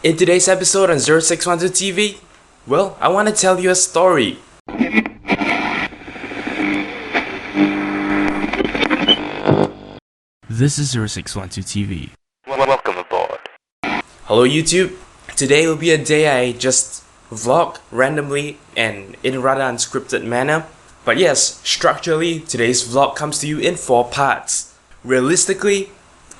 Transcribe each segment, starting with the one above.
In today's episode on 0612 TV, well, I want to tell you a story. This is 0612 TV. Welcome aboard. Hello YouTube. Today will be a day I just vlog randomly and in a rather unscripted manner. But yes, structurally, today's vlog comes to you in 4 parts. Realistically,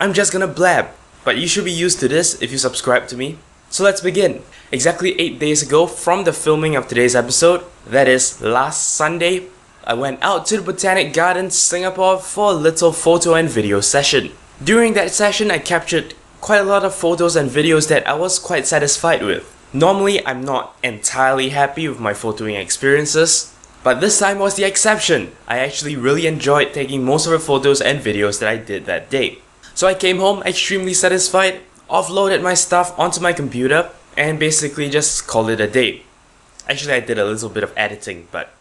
I'm just gonna blab, but you should be used to this if you subscribe to me. So let's begin. Exactly 8 days ago from the filming of today's episode, that is last Sunday, I went out to the Botanic Gardens, Singapore for a little photo and video session. During that session, I captured quite a lot of photos and videos that I was quite satisfied with. Normally, I'm not entirely happy with my photoing experiences, but this time was the exception. I actually really enjoyed taking most of the photos and videos that I did that day. So I came home extremely satisfied, offloaded my stuff onto my computer, and basically just called it a day. Actually, I did a little bit of editing, but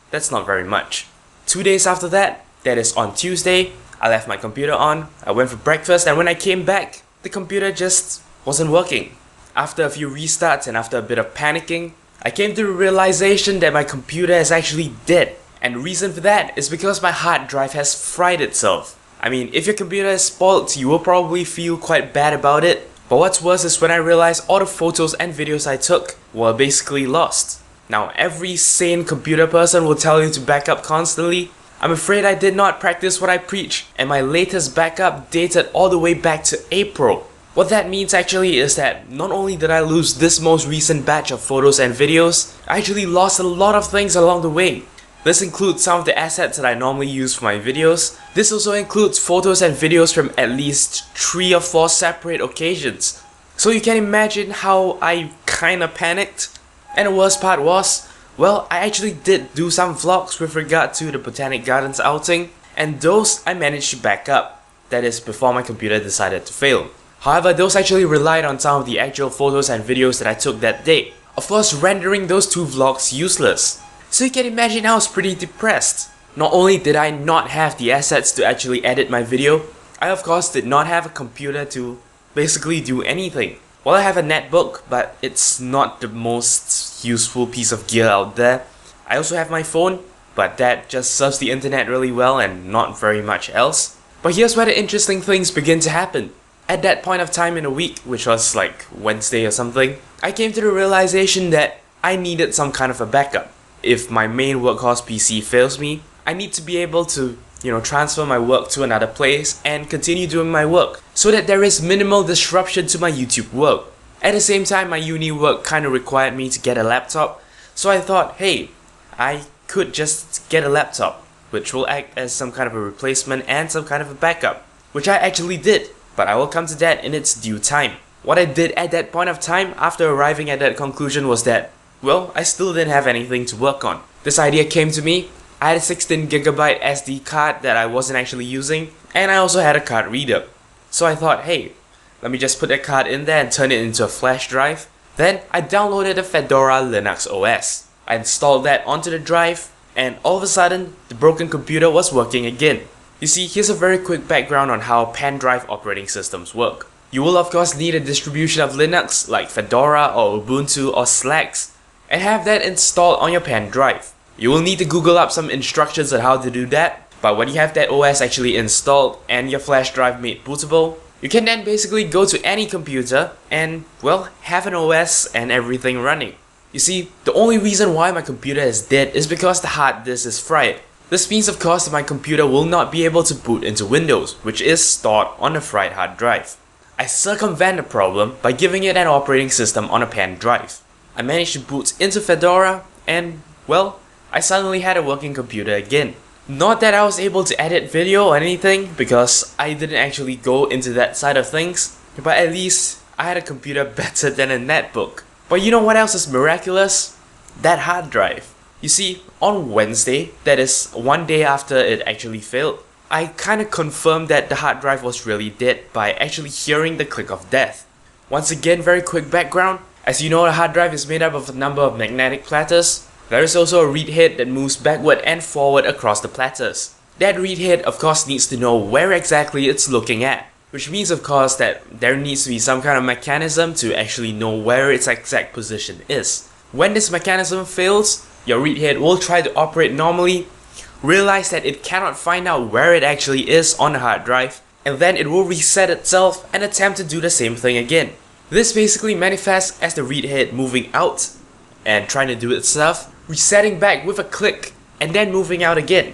that's not very much. 2 days after that is on Tuesday, I left my computer on, I went for breakfast, and when I came back, the computer just wasn't working. After a few restarts and after a bit of panicking, I came to the realization that my computer is actually dead. And the reason for that is because my hard drive has fried itself. I mean, if your computer is spoiled, you will probably feel quite bad about it. But what's worse is when I realized all the photos and videos I took were basically lost. Now, every sane computer person will tell you to back up constantly. I'm afraid I did not practice what I preach, and my latest backup dated all the way back to April. What that means actually is that not only did I lose this most recent batch of photos and videos, I actually lost a lot of things along the way. This includes some of the assets that I normally use for my videos. This also includes photos and videos from at least 3 or 4 separate occasions. So you can imagine how I kinda panicked. And the worst part was, well, I actually did do some vlogs with regard to the Botanic Gardens outing, and those I managed to back up. That is before my computer decided to fail. However, those actually relied on some of the actual photos and videos that I took that day, of course rendering those 2 vlogs useless. So you can imagine I was pretty depressed. Not only did I not have the assets to actually edit my video, I of course did not have a computer to basically do anything. Well, I have a netbook, but it's not the most useful piece of gear out there. I also have my phone, but that just serves the internet really well and not very much else. But here's where the interesting things begin to happen. At that point of time in the week, which was like Wednesday or something, I came to the realization that I needed some kind of a backup. If my main workhorse PC fails me, I need to be able to, transfer my work to another place and continue doing my work so that there is minimal disruption to my YouTube work. At the same time, my uni work kinda required me to get a laptop, so I thought, hey, I could just get a laptop, which will act as some kind of a replacement and some kind of a backup, which I actually did, but I will come to that in its due time. What I did at that point of time after arriving at that conclusion was that, well, I still didn't have anything to work on. This idea came to me. I had a 16GB SD card that I wasn't actually using, and I also had a card reader. So I thought, hey, let me just put that card in there and turn it into a flash drive. Then I downloaded the Fedora Linux OS. I installed that onto the drive, and all of a sudden, the broken computer was working again. You see, here's a very quick background on how pen drive operating systems work. You will of course need a distribution of Linux like Fedora or Ubuntu or Slacks, and have that installed on your pen drive. You will need to Google up some instructions on how to do that, but when you have that OS actually installed and your flash drive made bootable, you can then basically go to any computer and, well, have an OS and everything running. You see, the only reason why my computer is dead is because the hard disk is fried. This means of course that my computer will not be able to boot into Windows, which is stored on the fried hard drive. I circumvent the problem by giving it an operating system on a pen drive. I managed to boot into Fedora and, well, I suddenly had a working computer again. Not that I was able to edit video or anything, because I didn't actually go into that side of things, but at least I had a computer better than a netbook. But you know what else is miraculous? That hard drive. You see, on Wednesday, that is 1 day after it actually failed, I kinda confirmed that the hard drive was really dead by actually hearing the click of death. Once again, very quick background. As you know, a hard drive is made up of a number of magnetic platters. There is also a read head that moves backward and forward across the platters. That read head of course needs to know where exactly it's looking at. which means of course that there needs to be some kind of mechanism to actually know where its exact position is. When this mechanism fails, your read head will try to operate normally, realize that it cannot find out where it actually is on the hard drive, and then it will reset itself and attempt to do the same thing again. This basically manifests as the read head moving out and trying to do its stuff, resetting back with a click, and then moving out again.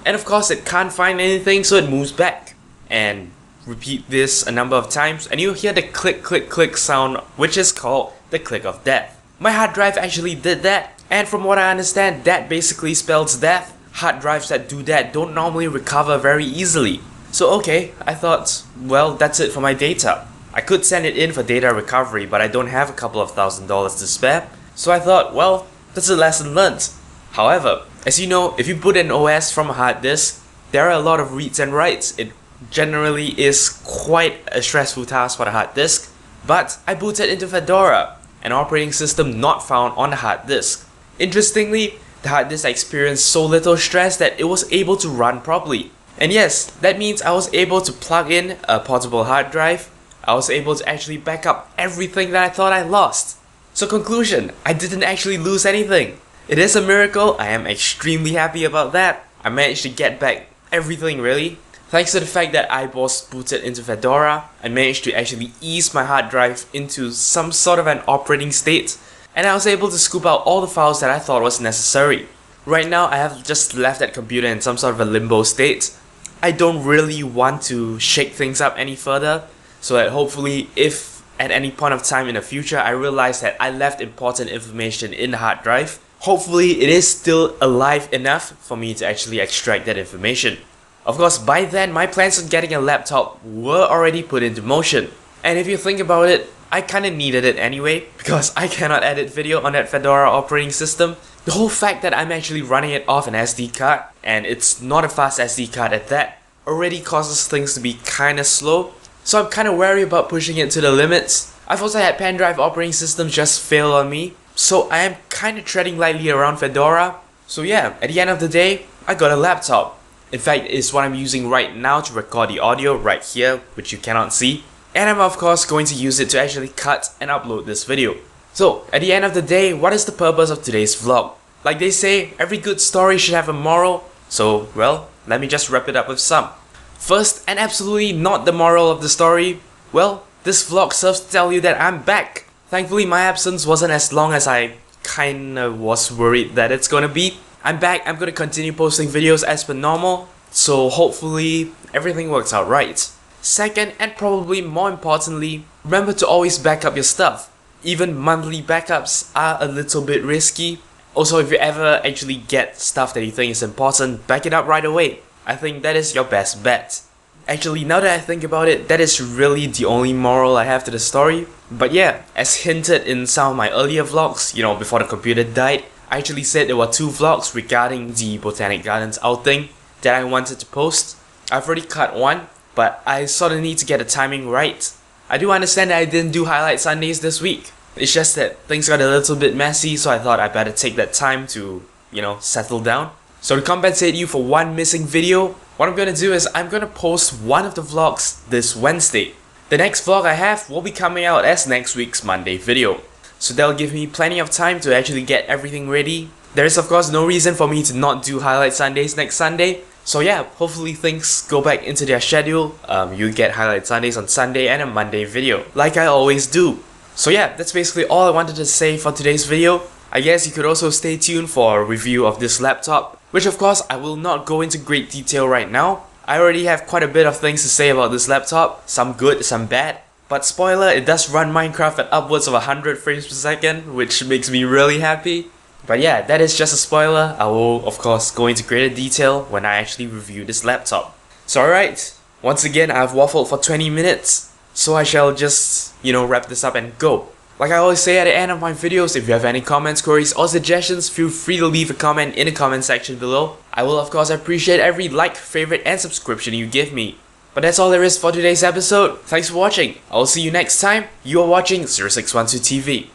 And of course it can't find anything, so it moves back. And repeat this a number of times and you'll hear the click click click sound, which is called the click of death. My hard drive actually did that, and from what I understand, that basically spells death. Hard drives that do that don't normally recover very easily. So okay, I thought, well, that's it for my data. I could send it in for data recovery, but I don't have a couple of $1,000s to spare. So I thought, well, that's a lesson learned. However, as you know, if you boot an OS from a hard disk, there are a lot of reads and writes. It generally is quite a stressful task for the hard disk. But I booted into Fedora, an operating system not found on the hard disk. Interestingly, the hard disk experienced so little stress that it was able to run properly. And yes, that means I was able to plug in a portable hard drive. I was able to actually back up everything that I thought I lost. So conclusion, I didn't actually lose anything. It is a miracle. I am extremely happy about that. I managed to get back everything really. Thanks to the fact that I was booted into Fedora, I managed to actually ease my hard drive into some sort of an operating state, and I was able to scoop out all the files that I thought was necessary. Right now I have just left that computer in some sort of a limbo state. I don't really want to shake things up any further, so that hopefully if at any point of time in the future I realize that I left important information in the hard drive, hopefully it is still alive enough for me to actually extract that information. Of course, by then my plans on getting a laptop were already put into motion. And if you think about it, I kinda needed it anyway, because I cannot edit video on that Fedora operating system. The whole fact that I'm actually running it off an SD card, and it's not a fast SD card at that, already causes things to be kinda slow. So I'm kinda wary about pushing it to the limits. I've also had pen drive operating systems just fail on me, so I am kinda treading lightly around Fedora. So yeah, at the end of the day, I got a laptop. In fact, it's what I'm using right now to record the audio right here, which you cannot see. And I'm of course going to use it to actually cut and upload this video. So, at the end of the day, what is the purpose of today's vlog? Like they say, every good story should have a moral. So, well, let me just wrap it up with some. First, and absolutely not the moral of the story, well, this vlog serves to tell you that I'm back. Thankfully, my absence wasn't as long as I kinda was worried that it's gonna be. I'm back, I'm gonna continue posting videos as per normal, so hopefully everything works out right. Second, and probably more importantly, remember to always back up your stuff. Even monthly backups are a little bit risky. Also, if you ever actually get stuff that you think is important, back it up right away. I think that is your best bet. Actually, now that I think about it, that is really the only moral I have to the story. But yeah, as hinted in some of my earlier vlogs, you know, before the computer died, I actually said there were 2 vlogs regarding the Botanic Gardens outing that I wanted to post. I've already cut one, but I sort of need to get the timing right. I do understand that I didn't do highlight Sundays this week. It's just that things got a little bit messy, so I thought I better take that time to, you know, settle down. So to compensate you for one missing video, what I'm gonna do is I'm gonna post one of the vlogs this Wednesday. The next vlog I have will be coming out as next week's Monday video. So that'll give me plenty of time to actually get everything ready. There is of course no reason for me to not do highlight Sundays next Sunday. So yeah, hopefully things go back into their schedule. You get highlight Sundays on Sunday and a Monday video, like I always do. So yeah, that's basically all I wanted to say for today's video. I guess you could also stay tuned for a review of this laptop, which of course I will not go into great detail right now. I already have quite a bit of things to say about this laptop, some good, some bad. But spoiler, it does run Minecraft at upwards of 100 frames per second, which makes me really happy. But yeah, that is just a spoiler. I will of course go into greater detail when I actually review this laptop. So alright, once again I've waffled for 20 minutes, so I shall just, you know, wrap this up and go. Like I always say at the end of my videos, if you have any comments, queries or suggestions, feel free to leave a comment in the comment section below. I will of course appreciate every like, favorite and subscription you give me. But that's all there is for today's episode. Thanks for watching. I will see you next time. You are watching 0612 TV.